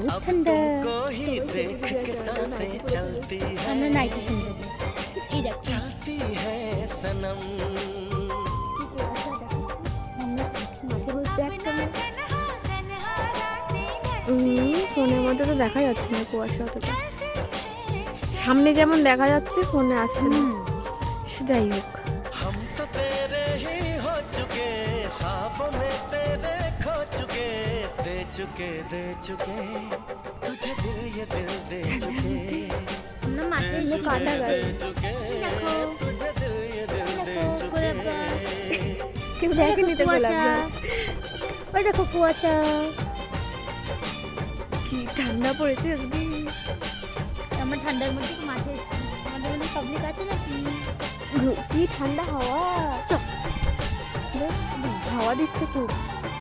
बहुत ठंडा আমরা নাইটি শুনতে এই দেখ ফোনের মধ্যে তো দেখা যাচ্ছে না কুয়াশা অতটা, সামনে যেমন দেখা যাচ্ছে ফোনে আসছে না। সে যাই হোক, আমরা মাঠে কাটা গাছ কেউ দেখেনি তো গোলাপ গাছ। ওই দেখো কুয়াশা, কি ঠান্ডা পড়েছে আজকে। আমরা ঠান্ডার মধ্যে তো মাঠে এসেছি। আমাদের মধ্যে পাবলিক আছে নাকি? কি ঠান্ডা হাওয়া, হাওয়া দিচ্ছে খুব।